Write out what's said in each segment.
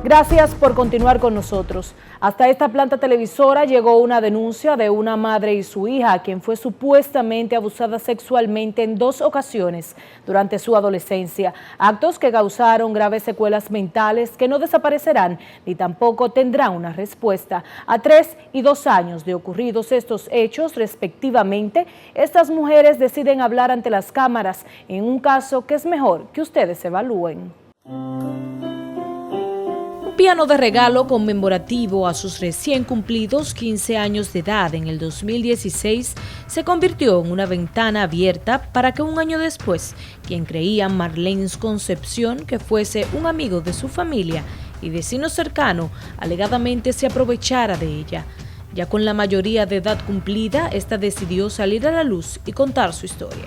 Gracias por continuar con nosotros. Hasta esta planta televisora llegó una denuncia de una madre y su hija, quien fue supuestamente abusada sexualmente en 2 ocasiones durante su adolescencia. Actos que causaron graves secuelas mentales que no desaparecerán ni tampoco tendrán una respuesta. A 3 y 2 años de ocurridos estos hechos, respectivamente, estas mujeres deciden hablar ante las cámaras en un caso que es mejor que ustedes evalúen. Piano de regalo conmemorativo a sus recién cumplidos 15 años de edad en el 2016 se convirtió en una ventana abierta para que un año después, quien creía Marlene Concepción que fuese un amigo de su familia y vecino cercano, alegadamente se aprovechara de ella. Ya con la mayoría de edad cumplida, esta decidió salir a la luz y contar su historia.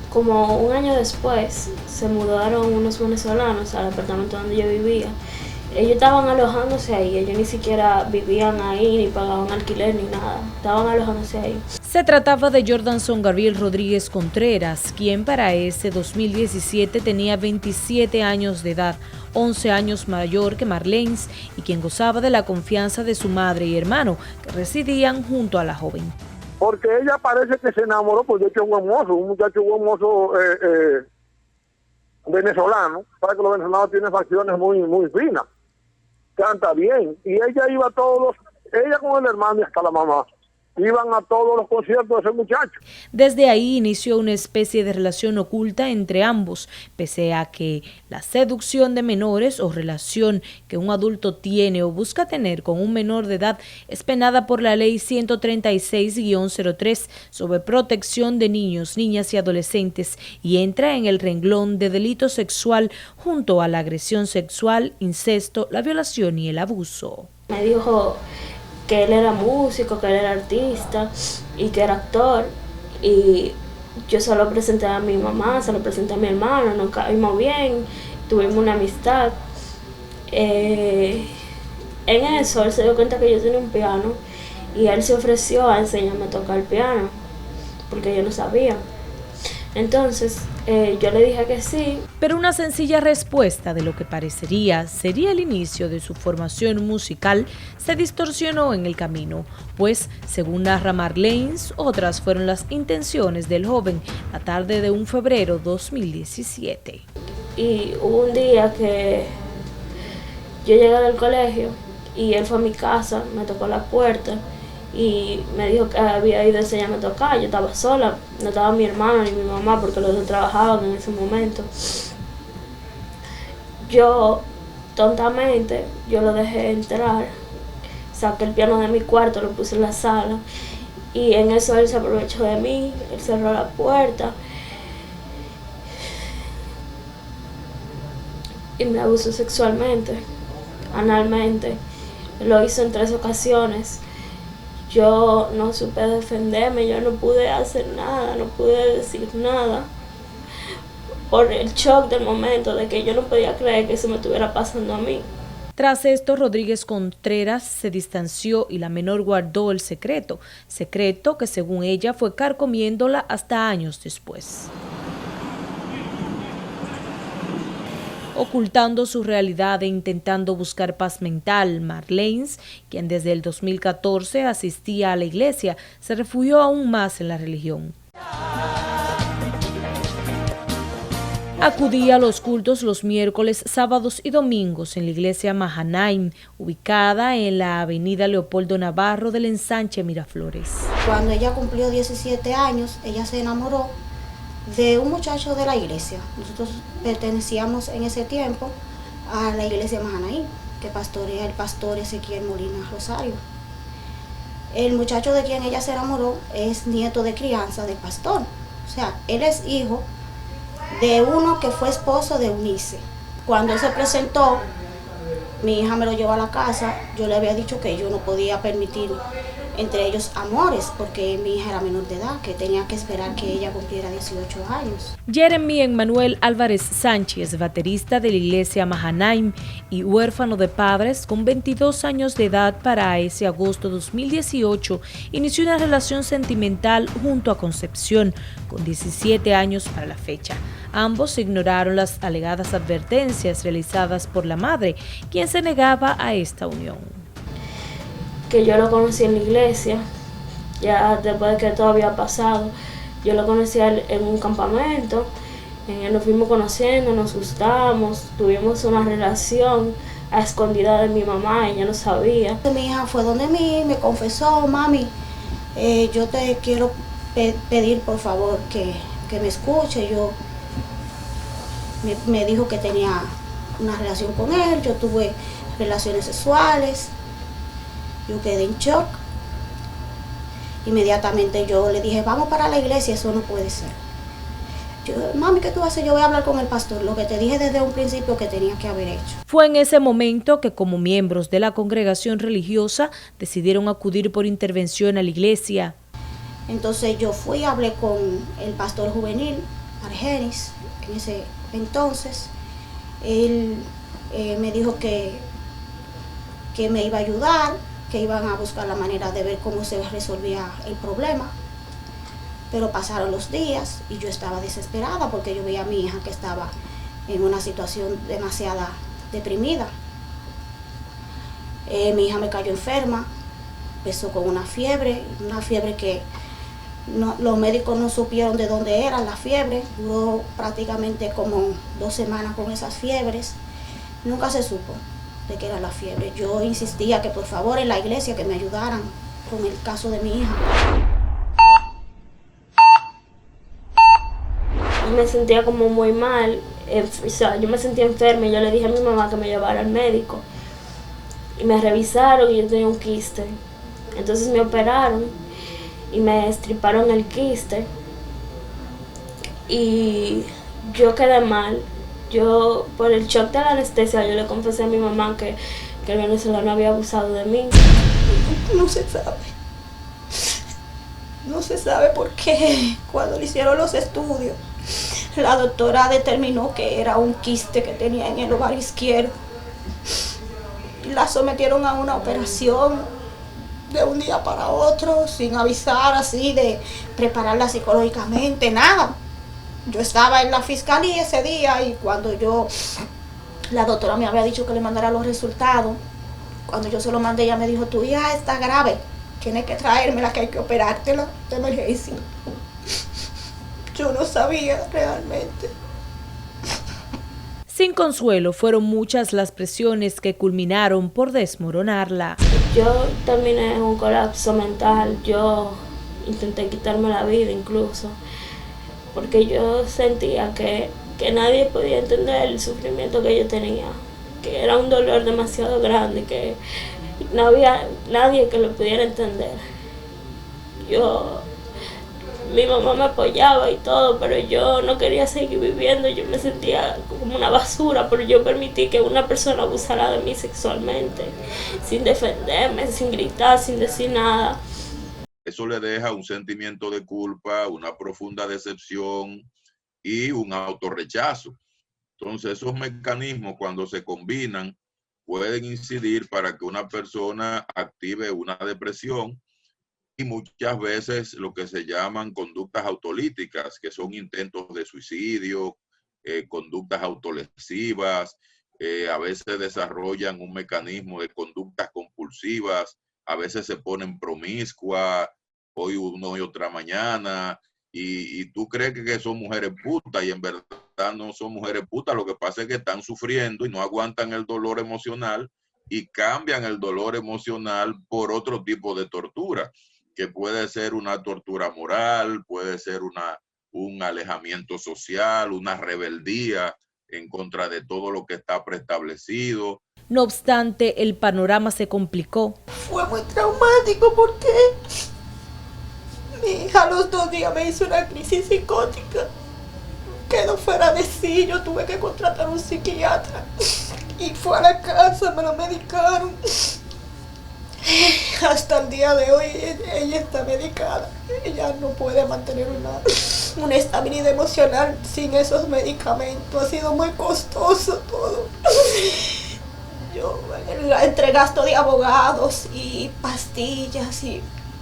Como un año después, se mudaron unos venezolanos al apartamento donde yo vivía. Ellos estaban alojándose ahí, ellos ni siquiera vivían ahí, ni pagaban alquiler, ni nada. Estaban alojándose ahí. Se trataba de Jordanson Gabriel Rodríguez Contreras, quien para ese 2017 tenía 27 años de edad, 11 años mayor que Marlene, y quien gozaba de la confianza de su madre y hermano, que residían junto a la joven. Porque ella parece que se enamoró, pues de hecho un muchacho hermoso venezolano, para que los venezolanos tienen facciones muy finas. Canta bien, y ella iba a todos, ella con el hermano y hasta la mamá, iban a todos los conciertos de ese muchacho. Desde ahí inició una especie de relación oculta entre ambos, pese a que la seducción de menores o relación que un adulto tiene o busca tener con un menor de edad es penada por la Ley 136-03 sobre protección de niños, niñas y adolescentes y entra en el renglón de delito sexual junto a la agresión sexual, incesto, la violación y el abuso. Me dijo que él era músico, que él era artista y que era actor, y yo se lo presenté a mi mamá, se lo presenté a mi hermano, nos caímos bien, tuvimos una amistad. En eso él se dio cuenta que yo tenía un piano y él se ofreció a enseñarme a tocar el piano porque yo no sabía. Entonces yo le dije que sí. Pero una sencilla respuesta de lo que parecería sería el inicio de su formación musical se distorsionó en el camino, pues, según narra Marlene, otras fueron las intenciones del joven la tarde de un febrero 2017. Y hubo un día que yo llegué del colegio y él fue a mi casa, me tocó la puerta y me dijo que había ido a enseñarme a tocar. Yo estaba sola, no estaba mi hermano ni mi mamá porque los dos trabajaban en ese momento. Yo, tontamente, yo lo dejé entrar, saqué el piano de mi cuarto, lo puse en la sala y en eso él se aprovechó de mí, él cerró la puerta y me abusó sexualmente, analmente. Lo hizo en 3 ocasiones. Yo no supe defenderme, yo no pude hacer nada, no pude decir nada por el shock del momento de que yo no podía creer que eso me estuviera pasando a mí. Tras esto, Rodríguez Contreras se distanció y la menor guardó el secreto que según ella fue carcomiéndola hasta años después. Ocultando su realidad e intentando buscar paz mental, Marlene, quien desde el 2014 asistía a la iglesia, se refugió aún más en la religión. Acudía a los cultos los miércoles, sábados y domingos en la iglesia Mahanaim, ubicada en la avenida Leopoldo Navarro del ensanche Miraflores. Cuando ella cumplió 17 años, ella se enamoró de un muchacho de la iglesia. Nosotros pertenecíamos en ese tiempo a la iglesia Mahanaim, que pastorea el pastor Ezequiel Molina Rosario. El muchacho de quien ella se enamoró es nieto de crianza del pastor. O sea, él es hijo de uno que fue esposo de Eunice. Cuando él se presentó, mi hija me lo llevó a la casa. Yo le había dicho que yo no podía permitir entre ellos amores, porque mi hija era menor de edad, que tenía que esperar que ella cumpliera 18 años. Jeremy Emmanuel Álvarez Sánchez, baterista de la iglesia Mahanaim y huérfano de padres, con 22 años de edad, para ese agosto de 2018 inició una relación sentimental junto a Concepción, con 17 años para la fecha. Ambos ignoraron las alegadas advertencias realizadas por la madre, quien se negaba a esta unión. Que yo lo conocí en la iglesia, ya después de que todo había pasado. Yo lo conocí en un campamento, nos fuimos conociendo, nos gustamos, tuvimos una relación a escondida de mi mamá, ella no sabía. Mi hija fue donde mí, me confesó: mami, yo te quiero pedir por favor que me escuche. Me dijo que tenía una relación con él, yo tuve relaciones sexuales. Yo quedé en shock. Inmediatamente yo le dije: vamos para la iglesia, eso no puede ser. Mami, ¿qué tú haces? Yo voy a hablar con el pastor, lo que te dije desde un principio que tenía que haber hecho. Fue en ese momento que, como miembros de la congregación religiosa, decidieron acudir por intervención a la iglesia. Entonces yo fui, hablé con el pastor juvenil, Argenis, en ese entonces. Él me dijo que me iba a ayudar, que iban a buscar la manera de ver cómo se resolvía el problema. Pero pasaron los días y yo estaba desesperada porque yo veía a mi hija que estaba en una situación demasiado deprimida. Mi hija me cayó enferma, empezó con una fiebre que los médicos no supieron de dónde era la fiebre. Duró prácticamente como 2 semanas con esas fiebres. Nunca se supo de qué era la fiebre. Yo insistía que por favor en la iglesia que me ayudaran con el caso de mi hija. Yo me sentía como muy mal, o sea, yo me sentía enferma y yo le dije a mi mamá que me llevara al médico. Y me revisaron y yo tenía un quiste. Entonces me operaron y me estriparon el quiste. Y yo quedé mal. Yo, por el shock de la anestesia, yo le confesé a mi mamá que el venezolano había abusado de mí. No se sabe. No se sabe por qué. Cuando le hicieron los estudios, la doctora determinó que era un quiste que tenía en el ovario izquierdo. La sometieron a una operación de un día para otro, sin avisar, así, de prepararla psicológicamente, nada. Yo estaba en la fiscalía ese día y cuando la doctora me había dicho que le mandara los resultados. Cuando yo se lo mandé, ella me dijo: tu hija está grave, tienes que traérmela, que hay que operártela de emergencia. Yo no sabía realmente. Sin consuelo, fueron muchas las presiones que culminaron por desmoronarla. Yo terminé en un colapso mental, yo intenté quitarme la vida incluso, porque yo sentía que nadie podía entender el sufrimiento que yo tenía, que era un dolor demasiado grande, que no había nadie que lo pudiera entender. Mi mamá me apoyaba y todo, pero yo no quería seguir viviendo, yo me sentía como una basura, pero yo permití que una persona abusara de mí sexualmente, sin defenderme, sin gritar, sin decir nada. Eso le deja un sentimiento de culpa, una profunda decepción y un autorrechazo. Entonces, esos mecanismos, cuando se combinan, pueden incidir para que una persona active una depresión y muchas veces lo que se llaman conductas autolíticas, que son intentos de suicidio, conductas autolesivas, a veces desarrollan un mecanismo de conductas compulsivas, a veces se ponen promiscuas, hoy uno y otra mañana, y tú crees que son mujeres putas y en verdad no son mujeres putas. Lo que pasa es que están sufriendo y no aguantan el dolor emocional y cambian el dolor emocional por otro tipo de tortura, que puede ser una tortura moral, puede ser un alejamiento social, una rebeldía en contra de todo lo que está preestablecido. No obstante, el panorama se complicó. Fue muy traumático porque mi hija a los 2 días me hizo una crisis psicótica. Quedó fuera de sí, yo tuve que contratar a un psiquiatra. Y fue a la casa, me lo medicaron. Hasta el día de hoy ella está medicada. Ella no puede mantener una estabilidad emocional sin esos medicamentos. Ha sido muy costoso todo. Yo, entre gasto de abogados y pastillas y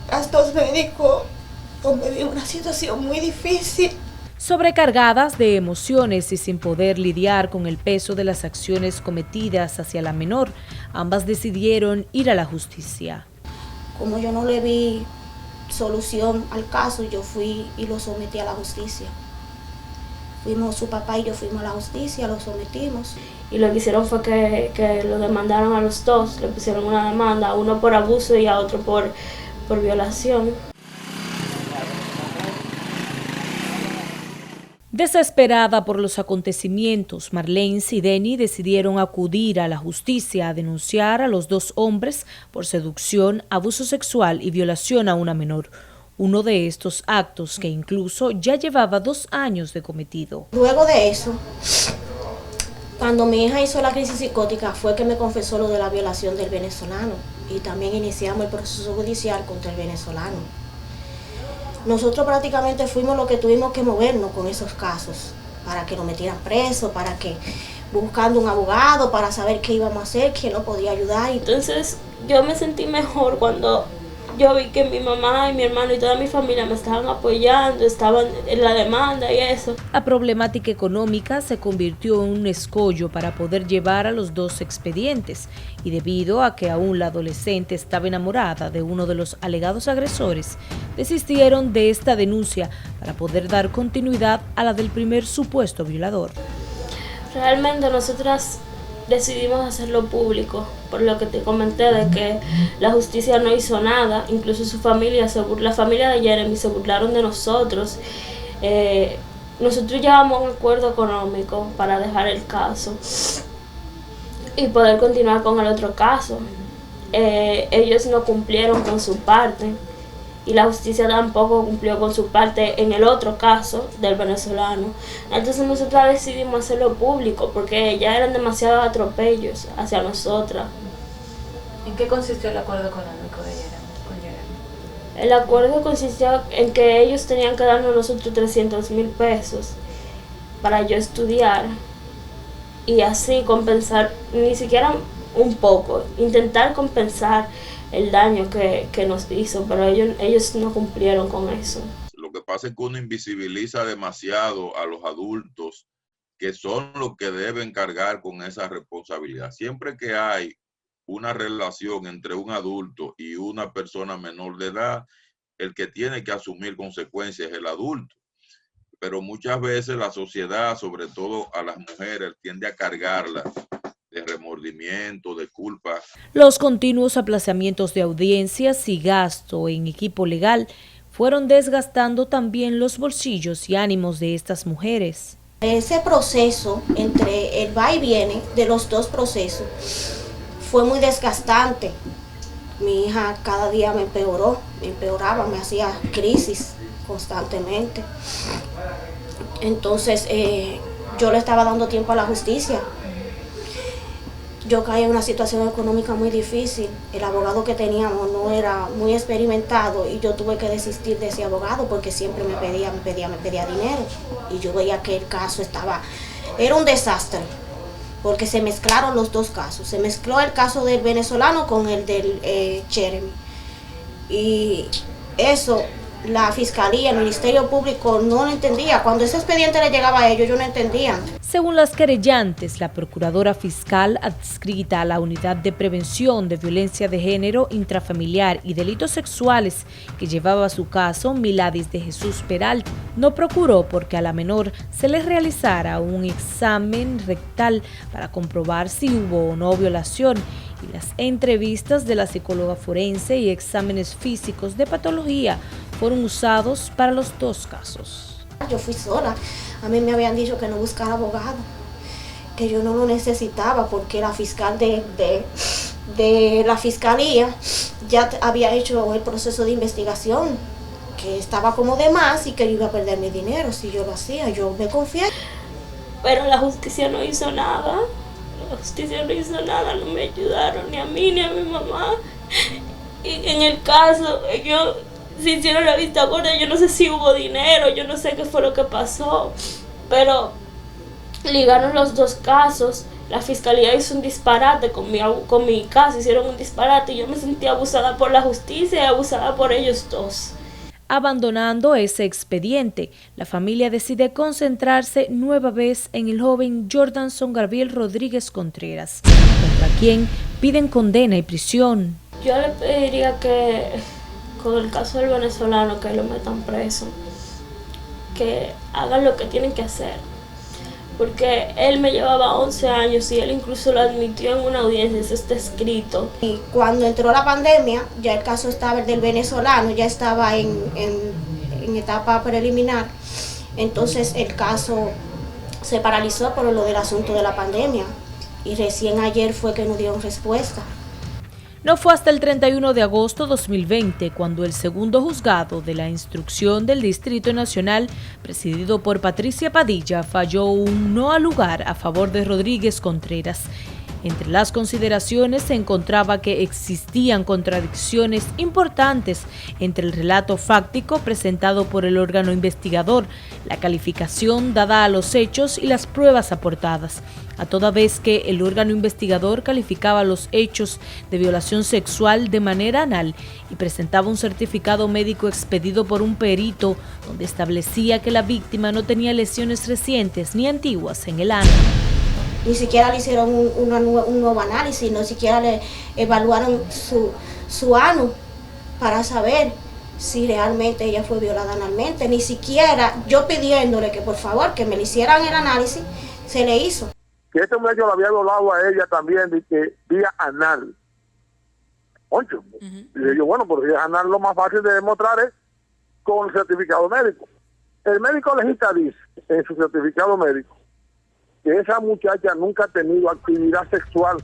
gastos médicos, me vi en una situación muy difícil. Sobrecargadas de emociones y sin poder lidiar con el peso de las acciones cometidas hacia la menor, ambas decidieron ir a la justicia. Como yo no le vi solución al caso, yo fui y lo sometí a la justicia. Su papá y yo fuimos a la justicia, lo sometimos. Y lo que hicieron fue que lo demandaron a los dos, le pusieron una demanda, a uno por abuso y a otro por violación. Desesperada por los acontecimientos, Marlene y Denny decidieron acudir a la justicia a denunciar a los dos hombres por seducción, abuso sexual y violación a una menor. Uno de estos actos que incluso ya llevaba 2 años de cometido. Luego de eso, cuando mi hija hizo la crisis psicótica, fue que me confesó lo de la violación del venezolano y también iniciamos el proceso judicial contra el venezolano. Nosotros prácticamente fuimos los que tuvimos que movernos con esos casos, para que nos metieran preso, para que buscando un abogado, para saber qué íbamos a hacer, quién nos podía ayudar. Entonces yo me sentí mejor cuando yo vi que mi mamá y mi hermano y toda mi familia me estaban apoyando, estaban en la demanda y eso. La problemática económica se convirtió en un escollo para poder llevar a los dos expedientes y debido a que aún la adolescente estaba enamorada de uno de los alegados agresores, desistieron de esta denuncia para poder dar continuidad a la del primer supuesto violador. Realmente nosotras decidimos hacerlo público, por lo que te comenté de que la justicia no hizo nada, incluso su familia, la familia de Jeremy se burlaron de nosotros. Nosotros llevamos un acuerdo económico para dejar el caso y poder continuar con el otro caso. Ellos no cumplieron con su parte y la justicia tampoco cumplió con su parte en el otro caso del venezolano. Entonces nosotros decidimos hacerlo público porque ya eran demasiados atropellos hacia nosotras. ¿En qué consistió el acuerdo económico con Jeremy? El acuerdo consistió en que ellos tenían que darnos a nosotros 300,000 pesos para yo estudiar y así compensar, ni siquiera un poco, intentar compensar el daño que nos hizo, pero ellos no cumplieron con eso. Lo que pasa es que uno invisibiliza demasiado a los adultos, que son los que deben cargar con esa responsabilidad. Siempre que hay una relación entre un adulto y una persona menor de edad, el que tiene que asumir consecuencias es el adulto. Pero muchas veces la sociedad, sobre todo a las mujeres, tiende a cargarlas de remordimiento, de culpa. Los continuos aplazamientos de audiencias y gasto en equipo legal fueron desgastando también los bolsillos y ánimos de estas mujeres. Ese proceso entre el va y viene de los dos procesos fue muy desgastante. Mi hija cada día me empeoraba, me hacía crisis constantemente. Entonces yo le estaba dando tiempo a la justicia. Yo caí en una situación económica muy difícil. El abogado que teníamos no era muy experimentado y yo tuve que desistir de ese abogado porque siempre me pedía dinero. Y yo veía que el caso era un desastre porque se mezclaron los dos casos. Se mezcló el caso del venezolano con el del Jeremy. Y eso la fiscalía, el Ministerio Público no lo entendía. Cuando ese expediente le llegaba a ellos no entendían. Según las querellantes, la procuradora fiscal adscrita a la Unidad de Prevención de Violencia de Género, Intrafamiliar y Delitos Sexuales que llevaba su caso, Miladis de Jesús Peralta, no procuró porque a la menor se le realizara un examen rectal para comprobar si hubo o no violación y las entrevistas de la psicóloga forense y exámenes físicos de patología fueron usados para los dos casos. Yo fui sola. A mí me habían dicho que no buscara abogado, que yo no lo necesitaba porque la fiscal de la fiscalía ya había hecho el proceso de investigación, que estaba como de más y que yo iba a perder mi dinero si yo lo hacía. Yo me confié. Pero la justicia no hizo nada. La justicia no hizo nada, no me ayudaron ni a mí ni a mi mamá. Y en el caso, ellos se hicieron la vista gorda, yo no sé si hubo dinero, yo no sé qué fue lo que pasó, pero ligaron los dos casos. La fiscalía hizo un disparate con mi caso, hicieron un disparate y yo me sentí abusada por la justicia y abusada por ellos dos. Abandonando ese expediente, la familia decide concentrarse nueva vez en el joven Jordanson Gabriel Rodríguez Contreras, contra quien piden condena y prisión. Yo le pediría que, con el caso del venezolano, que lo metan preso, que hagan lo que tienen que hacer, porque él me llevaba 11 años y él incluso lo admitió en una audiencia, eso está escrito. Y cuando entró la pandemia, ya el caso estaba, el del venezolano, ya estaba en etapa preliminar, entonces el caso se paralizó por lo del asunto de la pandemia y recién ayer fue que nos dieron respuesta. No fue hasta el 31 de agosto de 2020 cuando el segundo juzgado de la instrucción del Distrito Nacional, presidido por Patricia Padilla, falló un no al lugar a favor de Rodríguez Contreras. Entre las consideraciones se encontraba que existían contradicciones importantes entre el relato fáctico presentado por el órgano investigador, la calificación dada a los hechos y las pruebas aportadas, a toda vez que el órgano investigador calificaba los hechos de violación sexual de manera anal y presentaba un certificado médico expedido por un perito donde establecía que la víctima no tenía lesiones recientes ni antiguas en el ano. Ni siquiera le hicieron un nuevo análisis, no siquiera le evaluaron su ano para saber si realmente ella fue violada analmente. Ni siquiera yo pidiéndole que por favor que me le hicieran el análisis, se le hizo. Que este muchacho la había violado a ella también de que vía anal. Ocho. Y le digo, bueno, porque vía anal lo más fácil de demostrar es con el certificado médico. El médico legista dice en su certificado médico que esa muchacha nunca ha tenido actividad sexual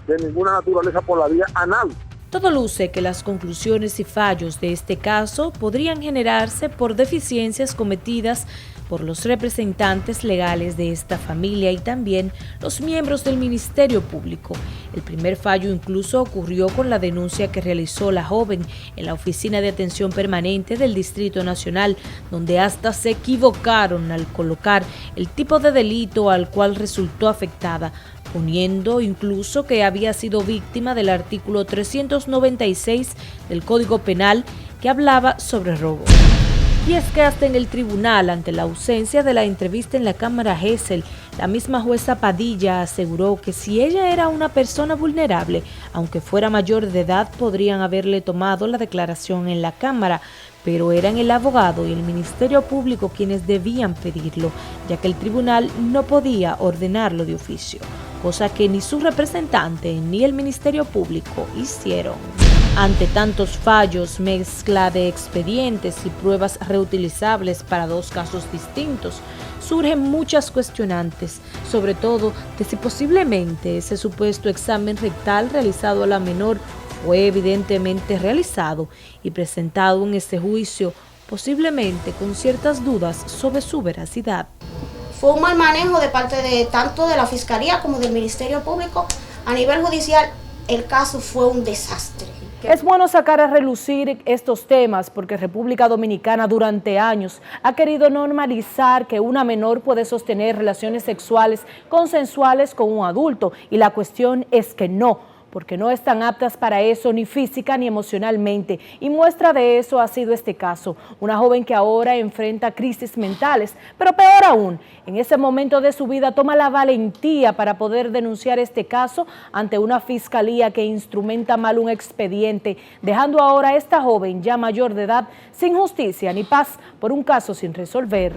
de ninguna naturaleza por la vía anal. Todo luce que las conclusiones y fallos de este caso podrían generarse por deficiencias cometidas por los representantes legales de esta familia y también los miembros del Ministerio Público. El primer fallo incluso ocurrió con la denuncia que realizó la joven en la Oficina de Atención Permanente del Distrito Nacional, donde hasta se equivocaron al colocar el tipo de delito al cual resultó afectada, poniendo incluso que había sido víctima del artículo 396 del Código Penal que hablaba sobre robo. Y es que hasta en el tribunal, ante la ausencia de la entrevista en la Cámara Gesell, la misma jueza Padilla aseguró que si ella era una persona vulnerable, aunque fuera mayor de edad, podrían haberle tomado la declaración en la Cámara, pero eran el abogado y el Ministerio Público quienes debían pedirlo, ya que el tribunal no podía ordenarlo de oficio, cosa que ni su representante ni el Ministerio Público hicieron. Ante tantos fallos, mezcla de expedientes y pruebas reutilizables para dos casos distintos, surgen muchas cuestionantes, sobre todo de si posiblemente ese supuesto examen rectal realizado a la menor fue evidentemente realizado y presentado en ese juicio, posiblemente con ciertas dudas sobre su veracidad. Fue un mal manejo de parte de tanto de la Fiscalía como del Ministerio Público. A nivel judicial, el caso fue un desastre. Es bueno sacar a relucir estos temas porque República Dominicana durante años ha querido normalizar que una menor puede sostener relaciones sexuales consensuales con un adulto y la cuestión es que no, porque no están aptas para eso ni física ni emocionalmente, y muestra de eso ha sido este caso, una joven que ahora enfrenta crisis mentales, pero peor aún, en ese momento de su vida toma la valentía para poder denunciar este caso ante una fiscalía que instrumenta mal un expediente, dejando ahora a esta joven ya mayor de edad sin justicia ni paz por un caso sin resolver.